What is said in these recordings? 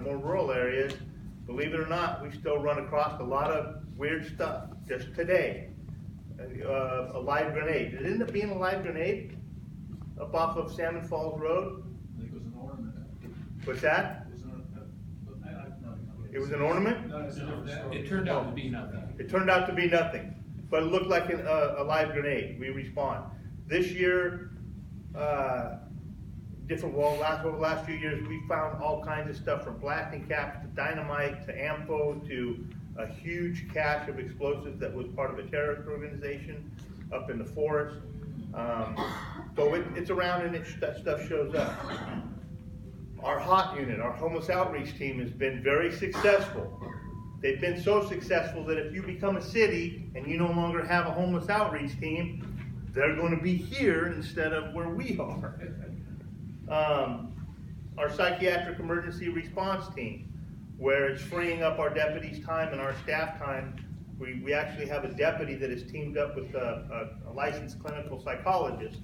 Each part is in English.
more rural areas, believe it or not, we still run across a lot of weird stuff. Just today, a live grenade. Did it end up being a live grenade up off of Salmon Falls Road? I think it was an ornament. What's that? It was an ornament? No, it's a different story. It turned out to be nothing. It turned out to be nothing, but it looked like a live grenade. We respond. This year, over the last few years, we found all kinds of stuff from blasting caps to dynamite to AMFO to a huge cache of explosives that was part of a terrorist organization up in the forest. So it's around and that stuff shows up. Our HOT unit, our homeless outreach team, has been very successful. They've been so successful that if you become a city and you no longer have a homeless outreach team, they're going to be here instead of where we are. Our psychiatric emergency response team, where it's freeing up our deputies' time and our staff time. We actually have a deputy that is teamed up with a licensed clinical psychologist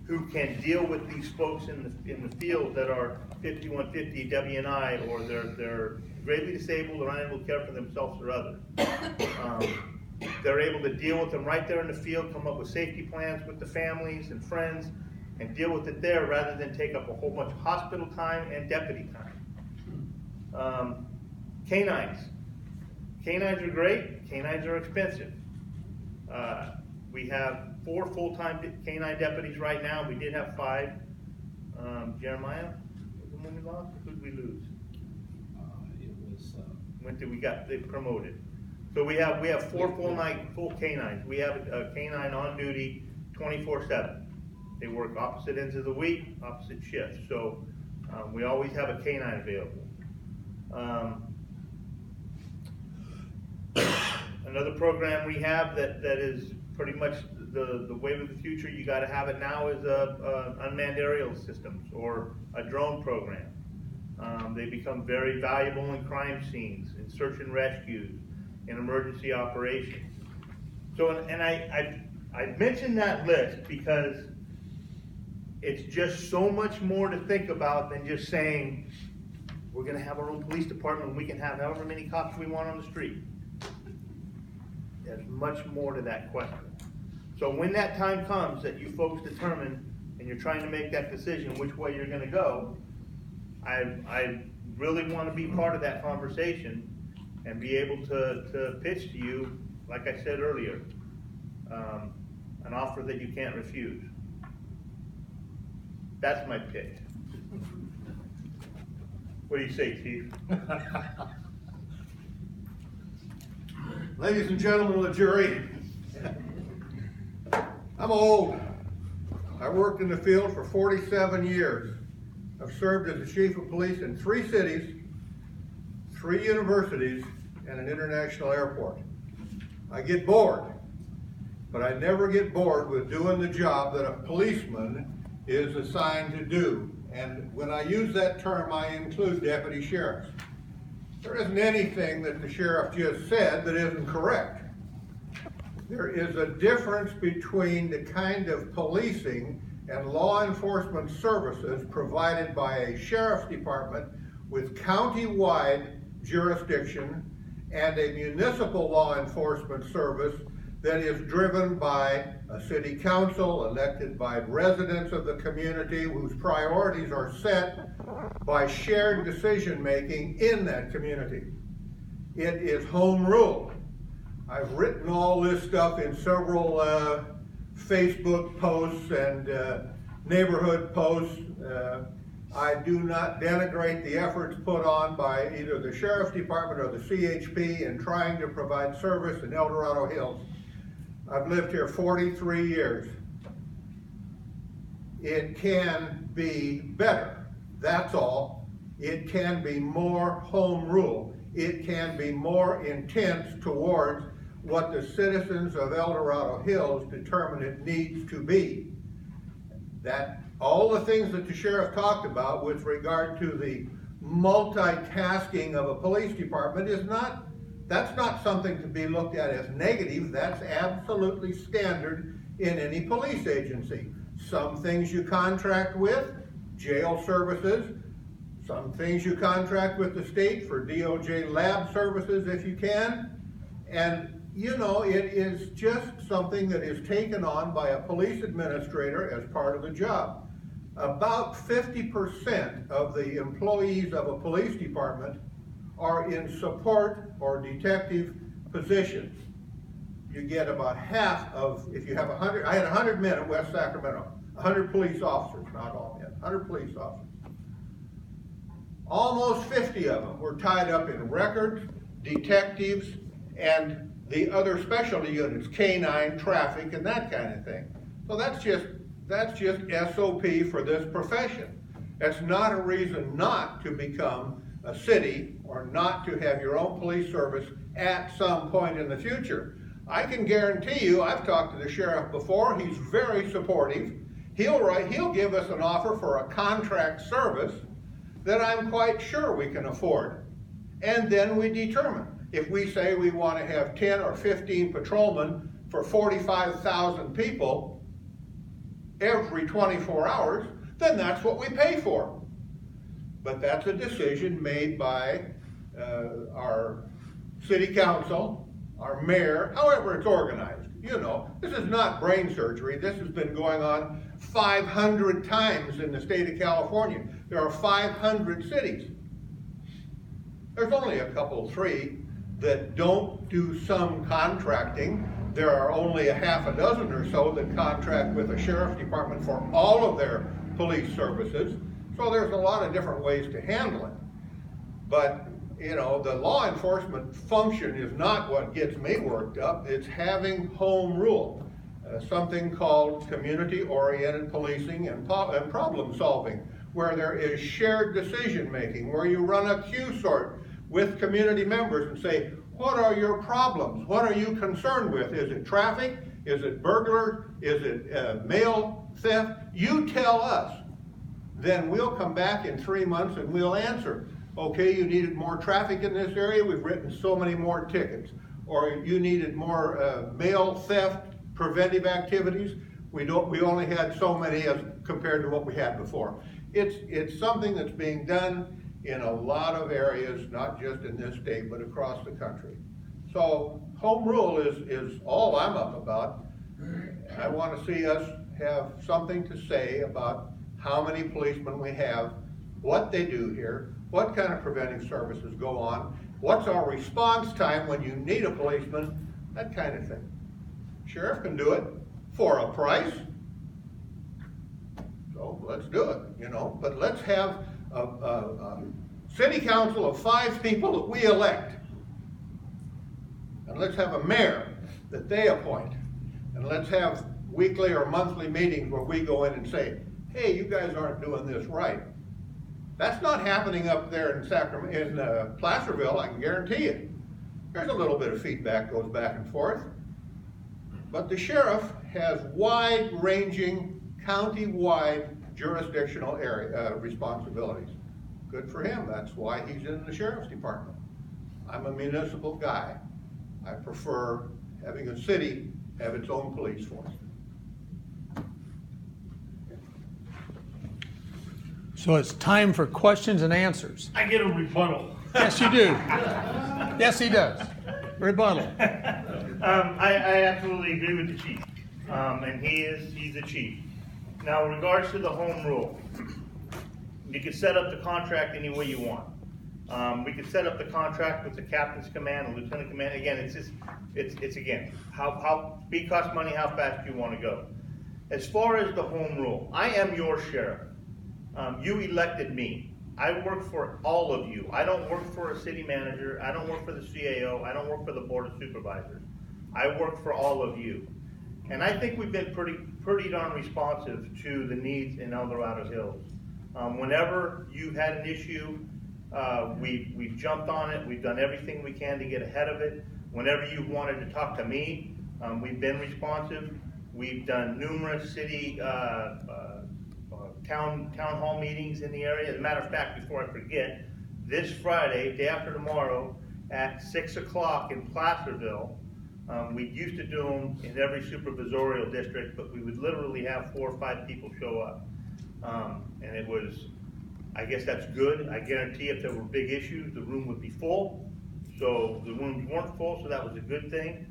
who can deal with these folks in the field that are 5150 WNI, or they're gravely disabled or unable to care for themselves or others. They're able to deal with them right there in the field, come up with safety plans with the families and friends, and deal with it there rather than take up a whole bunch of hospital time and deputy time. Canines. Canines are great. Canines are expensive. We have 4 full-time canine deputies right now. We did have 5. Jeremiah, when we lost, who did we lose? It was. When did we got they promoted? So we have 4 full canines. We have a canine on duty 24/7. They work opposite ends of the week, opposite shifts. So we always have a canine available. Another program we have that is pretty much the wave of the future, you got to have it now, is unmanned aerial systems or a drone program. They become very valuable in crime scenes, in search and rescues, in emergency operations. So, and I mentioned that list because it's just so much more to think about than just saying we're going to have our own police department and we can have however many cops we want on the street. There's much more to that question. So when that time comes that you folks determine and you're trying to make that decision which way you're going to go, I really want to be part of that conversation and be able to pitch to you, like I said earlier, an offer that you can't refuse. That's my pitch. What do you say, Chief? Ladies and gentlemen of the jury, I'm old. I worked in the field for 47 years. I've served as the chief of police in 3 cities, 3 universities, and an international airport. I get bored, but I never get bored with doing the job that a policeman is assigned to do. And when I use that term, I include deputy sheriffs. There isn't anything that the sheriff just said that isn't correct. There is a difference between the kind of policing and law enforcement services provided by a sheriff's department with county-wide jurisdiction and a municipal law enforcement service that is driven by a city council elected by residents of the community whose priorities are set by shared decision-making in that community. It is home rule. I've written all this stuff in several Facebook posts and neighborhood posts. I do not denigrate the efforts put on by either the Sheriff's Department or the CHP in trying to provide service in El Dorado Hills. I've lived here 43 years. It can be better, that's all. It can be more home rule. It can be more intense towards what the citizens of El Dorado Hills determine it needs to be. That all the things that the sheriff talked about with regard to the multitasking of a police department that's not something to be looked at as negative. That's absolutely standard in any police agency. Some things you contract with, jail services, Some things you contract with the state for DOJ lab services if you can. And you know, it is just something that is taken on by a police administrator as part of the job. About 50% of the employees of a police department are in support or detective positions. You get about half of, if you have 100, I had 100 men at West Sacramento, 100 police officers, not all men, 100 police officers. Almost 50 of them were tied up in records, detectives, and the other specialty units, K-9, traffic, and that kind of thing. So that's just SOP for this profession. That's not a reason not to become a city or not to have your own police service at some point in the future. I can guarantee you, I've talked to the sheriff before, he's very supportive. He'll give us an offer for a contract service that I'm quite sure we can afford. And then we determine. If we say we want to have 10 or 15 patrolmen for 45,000 people every 24 hours, then that's what we pay for. But that's a decision made by our city council, our mayor, however it's organized. You know, this is not brain surgery. This has been going on 500 times in the state of California. There are 500 cities. There's only a couple, 3, that don't do some contracting. There are only a half a dozen or so that contract with the sheriff's department for all of their police services. So there's a lot of different ways to handle it. But, you know, the law enforcement function is not what gets me worked up. It's having home rule, something called community-oriented policing and problem solving, where there is shared decision making, where you run a Q sort with community members and say, what are your problems? What are you concerned with? Is it traffic? Is it burglar? Is it mail theft? You tell us. Then we'll come back in 3 months and we'll answer. Okay, you needed more traffic in this area, we've written so many more tickets. Or you needed more mail theft, preventive activities, we only had so many as compared to what we had before. It's something that's being done in a lot of areas, not just in this state, but across the country. So home rule is all I'm up about. I want to see us have something to say about how many policemen we have, what they do here, what kind of preventive services go on, what's our response time when you need a policeman, that kind of thing. Sheriff can do it for a price, so let's do it, you know, but let's have a city council of 5 people that we elect. And let's have a mayor that they appoint. And let's have weekly or monthly meetings where we go in and say, hey, you guys aren't doing this right. That's not happening up there in Placerville, I can guarantee you. There's a little bit of feedback goes back and forth. But the sheriff has wide-ranging, county-wide jurisdictional area responsibilities. Good for him, that's why he's in the sheriff's department. I'm a municipal guy. I prefer having a city have its own police force. So it's time for questions and answers. I get a rebuttal. Yes, you do. Yes, he does. Rebuttal. I absolutely agree with the chief, and he's the chief. Now, in regards to the home rule, you can set up the contract any way you want. We could set up the contract with the captain's command, the lieutenant command. Again, it's again, how speed costs money, how fast you want to go. As far as the home rule, I am your sheriff. You elected me. I work for all of you. I don't work for a city manager. I don't work for the CAO. I don't work for the board of supervisors. I work for all of you. And I think we've been pretty darn responsive to the needs in El Dorado Hills. Whenever you've had an issue, we've jumped on it. We've done everything we can to get ahead of it. Whenever you've wanted to talk to me, we've been responsive. We've done numerous city town hall meetings in the area. As a matter of fact, before I forget, this Friday, day after tomorrow, at 6 o'clock in Placerville, we used to do them in every supervisorial district, but we would literally have 4 or 5 people show up. And it was I guess that's good. I guarantee if there were big issues, the room would be full. So the rooms weren't full, so that was a good thing.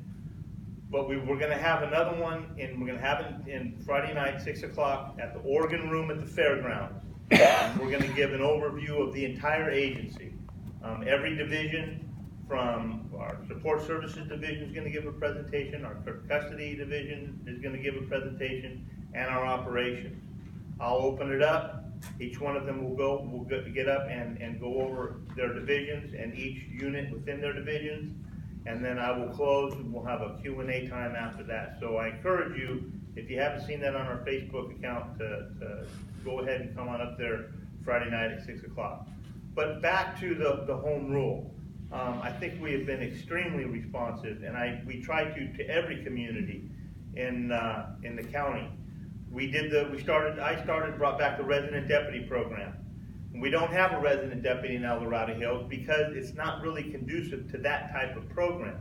But we're gonna have another one, and we're gonna have it in Friday night, 6 o'clock, at the Oregon Room at the fairgrounds. And we're gonna give an overview of the entire agency. Every division, from our support services division is gonna give a presentation, our custody division is gonna give a presentation, and our operations. I'll open it up. Each one of them will get up and go over their divisions and each unit within their divisions. And then I will close, and we'll have a Q&A time after that. So I encourage you, if you haven't seen that on our Facebook account, to go ahead and come on up there Friday night at 6 o'clock. But back to the home rule. I think we have been extremely responsive, and we try to every community in the county. I brought back the resident deputy program. We don't have a resident deputy in El Dorado Hills because it's not really conducive to that type of program.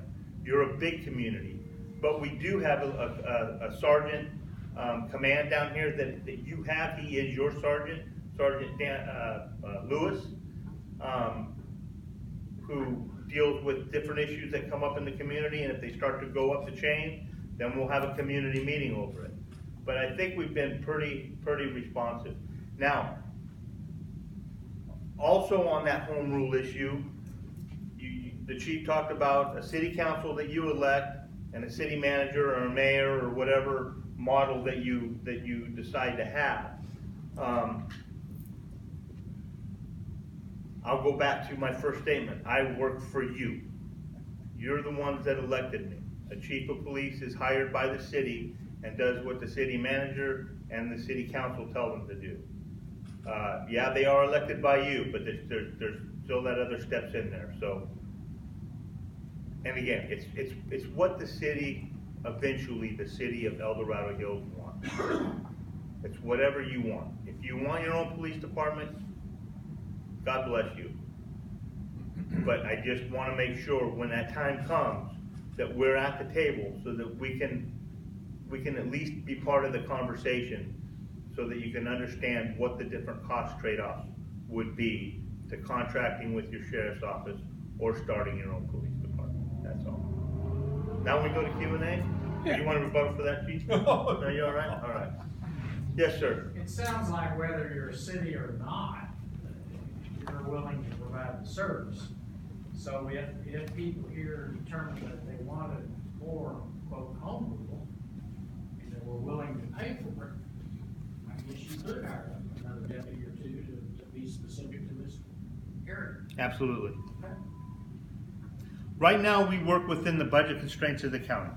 You're a big community, but we do have a sergeant command down here that you have. He is your sergeant, Sergeant Lewis, who deals with different issues that come up in the community, and if they start to go up the chain, then we'll have a community meeting over it. But I think we've been pretty responsive. Now, also on that home rule issue, the chief talked about a city council that you elect and a city manager or a mayor or whatever model that you decide to have. I'll go back to my first statement. I work for you. You're the ones that elected me. A chief of police is hired by the city and does what the city manager and the city council tell them to do. Yeah, they are elected by you, but there's still that other steps in there. So, and again, it's what the city, eventually the city of El Dorado Hills wants. It's whatever you want. If you want your own police department, God bless you. But I just want to make sure when that time comes that we're at the table so that we can at least be part of the conversation, so that you can understand what the different cost trade-offs would be to contracting with your sheriff's office or starting your own police department. That's all. Now we go to Q&A? Yeah. You want to rebuttal for that, Chief? No, you all right? All right. Yes, sir. It sounds like whether you're a city or not, you're willing to provide the service. So if people here determine that they wanted more, quote, home rule, and that we're willing to pay for it, I guess you could hire another deputy or two to be specific to this area. Absolutely. Right now, we work within the budget constraints of the county.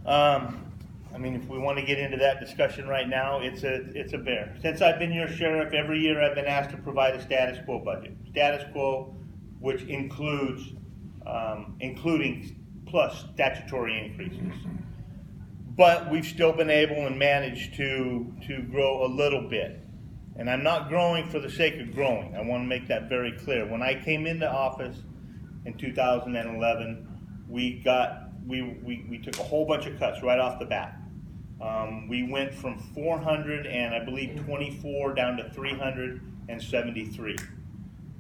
I mean, if we want to get into that discussion right now, it's a bear. Since I've been your sheriff, every year I've been asked to provide a status quo budget. Status quo, which includes, including plus statutory increases. But we've still been able and managed to grow a little bit. And I'm not growing for the sake of growing. I want to make that very clear. When I came into office in 2011, we took a whole bunch of cuts right off the bat. We went from 400 and I believe 24 down to 373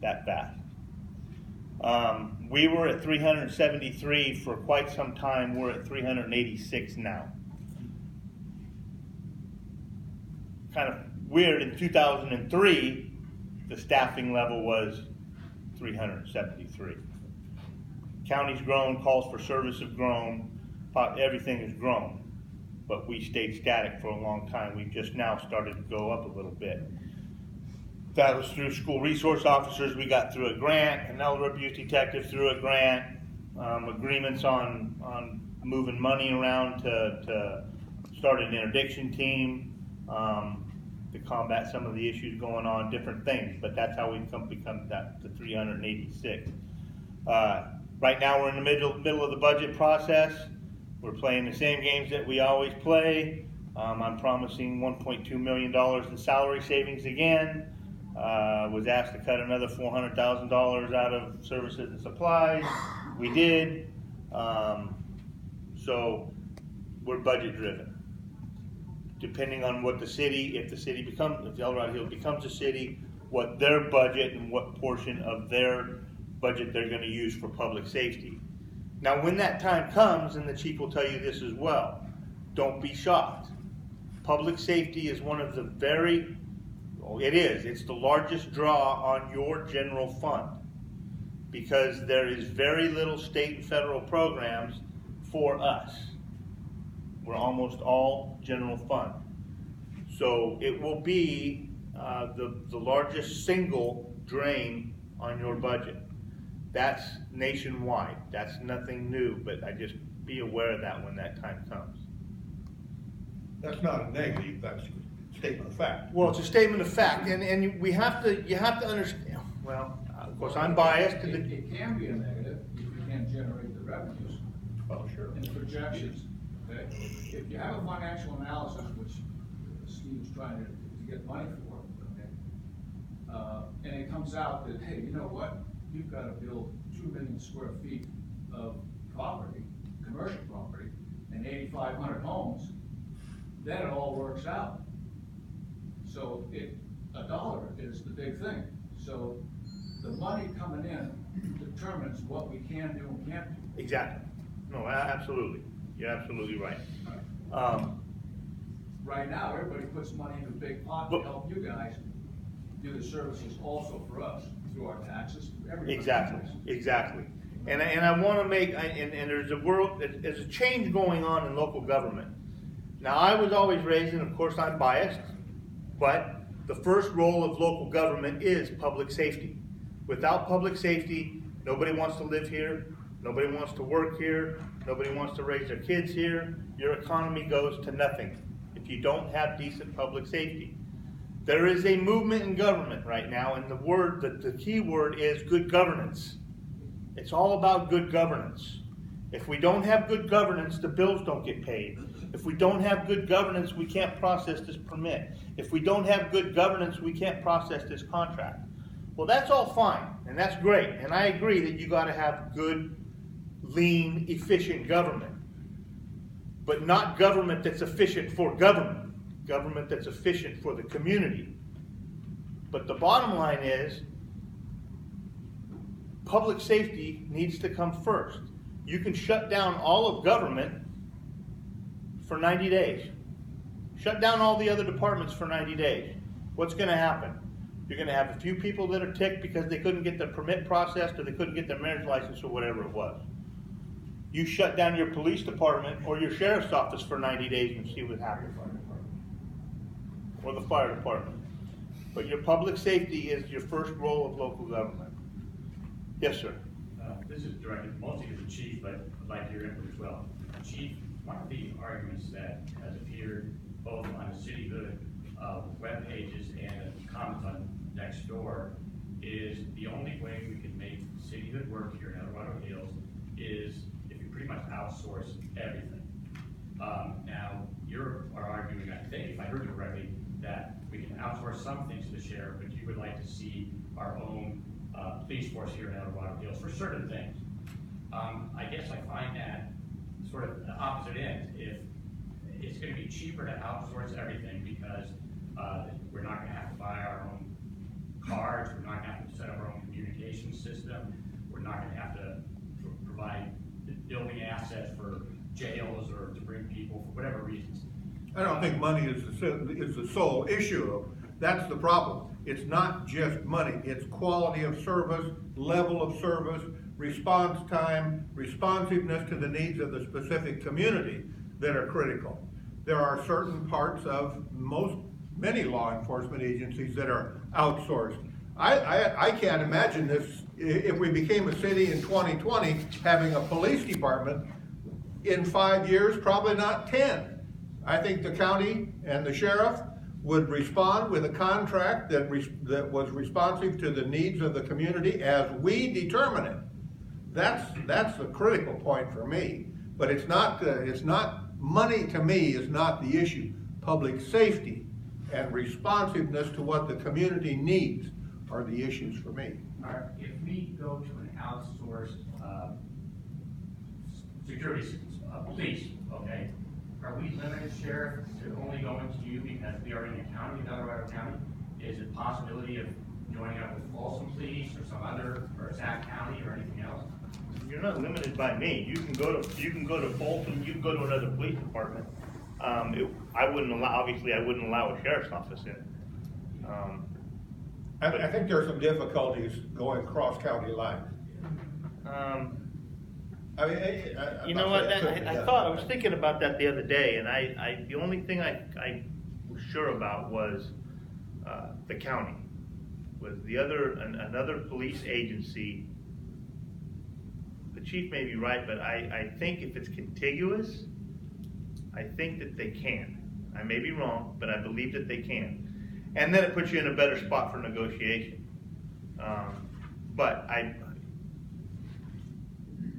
that fast. We were at 373 for quite some time. We're at 386 now. Kind of weird, in 2003, the staffing level was 373. County's grown, calls for service have grown, everything has grown. But we stayed static for a long time. We've just now started to go up a little bit. That was through school resource officers. We got through a grant, an elder abuse detective through a grant, agreements on moving money around to start an interdiction team to combat some of the issues going on, different things. But that's how we've become that to 386. Right now we're in the middle of the budget process. We're playing the same games that we always play. I'm promising $1.2 million in salary savings again. Was asked to cut another $400,000 out of services and supplies. We did. So we're budget driven. Depending on what the city, if El Dorado Hills becomes a city, what their budget and what portion of their budget they're gonna use for public safety. Now, when that time comes, and the chief will tell you this as well, don't be shocked. Public safety is one of the it's the largest draw on your general fund, because there is very little state and federal programs for us. We're almost all general fund. So it will be the largest single drain on your budget. That's nationwide. That's nothing new, but I just be aware of that when that time comes. That's not a negative, that's a statement of fact. Well, it's a statement of fact, and you have to understand, well, of course, I'm biased. It can be a negative if you can't generate the revenues Oh, sure. and the projections, okay? If you have a financial analysis, which Steve's trying to get money for, okay? And it comes out that, hey, you know what? You've got to build 2 million square feet of property, commercial property, and 8,500 homes, then it all works out. So a dollar is the big thing. So the money coming in determines what we can do and can't do. Exactly. No, absolutely. You're absolutely right. Right now, everybody puts money in a big pot to help you guys do the services also for us, through our taxes, through everything. Exactly. And I want to make, and there's a change going on in local government. Now, I was always raised, and of course I'm biased, but the first role of local government is public safety. Without public safety, nobody wants to live here, nobody wants to work here, nobody wants to raise their kids here. Your economy goes to nothing if you don't have decent public safety. There is a movement in government right now, and the key word is good governance. It's all about good governance. If we don't have good governance, the bills don't get paid. If we don't have good governance, we can't process this permit. If we don't have good governance, we can't process this contract. Well, that's all fine, and that's great, and I agree that you gotta have good, lean, efficient government. But not government that's efficient for government. Government that's efficient for the community. But the bottom line is, public safety needs to come first. You can shut down all of government for 90 days. Shut down all the other departments for 90 days. What's gonna happen? You're gonna have a few people that are ticked because they couldn't get their permit processed, or they couldn't get their marriage license, or whatever it was. You shut down your police department or your sheriff's office for 90 days and see what happens. Or the fire department. But your public safety is your first role of local government. Yes, sir. This is directed mostly to the chief, but I'd like your input as well. Chief, one of the arguments that has appeared both on the Cityhood web pages and comments on Nextdoor is the only way we can make Cityhood work here in El Dorado Hills is if we pretty much outsource everything. Now, you are arguing, I think, if I heard you correctly, that we can outsource some things to the sheriff, but you would like to see our own police force here in El Dorado Hills for certain things. I guess I find that sort of the opposite end. If it's going to be cheaper to outsource everything because we're not going to have to buy our own cards, we're not going to have to set up our own communication system, we're not going to have to provide building assets for jails or to bring people for whatever reasons. I don't think money is the sole issue. That's the problem. It's not just money, it's quality of service, level of service, response time, responsiveness to the needs of the specific community that are critical. There are certain parts of many law enforcement agencies that are outsourced. I can't imagine this, if we became a city in 2020, having a police department in 5 years, probably not 10. I think the county and the sheriff would respond with a contract that was responsive to the needs of the community as we determine it. That's the critical point for me. But it's not money to me is not the issue. Public safety and responsiveness to what the community needs are the issues for me. If we go to an outsourced security system, police, okay, are we limited, Sheriff, to only going to you because we are in the county, in El Dorado County? Is it a possibility of joining up with Folsom Police or some other, or Sac County or anything else? You're not limited by me. You can go to Folsom, you can go to another police department. I wouldn't allow a sheriff's office in. I think there's some difficulties going cross-county lines. I mean, You know what, I was thinking about that the other day, and the only thing I was sure about was, the county. Was another police agency, the chief may be right, but I think if it's contiguous, I think that they can. I may be wrong, but I believe that they can. And then it puts you in a better spot for negotiation. But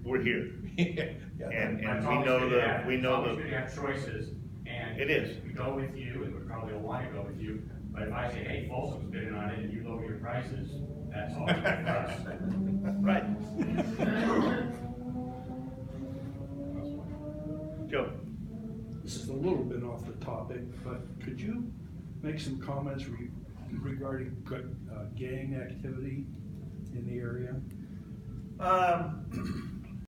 we're here. And It's we always know good to have- we it's know always good to have choices, and. It is. We go with you, and we probably will want to go with you, but if I say, hey, Folsom's bidding on it, and you lower your prices, that's always good for us. Right. Joe? This is a little bit off the topic, but could you make some comments regarding gang activity in the area?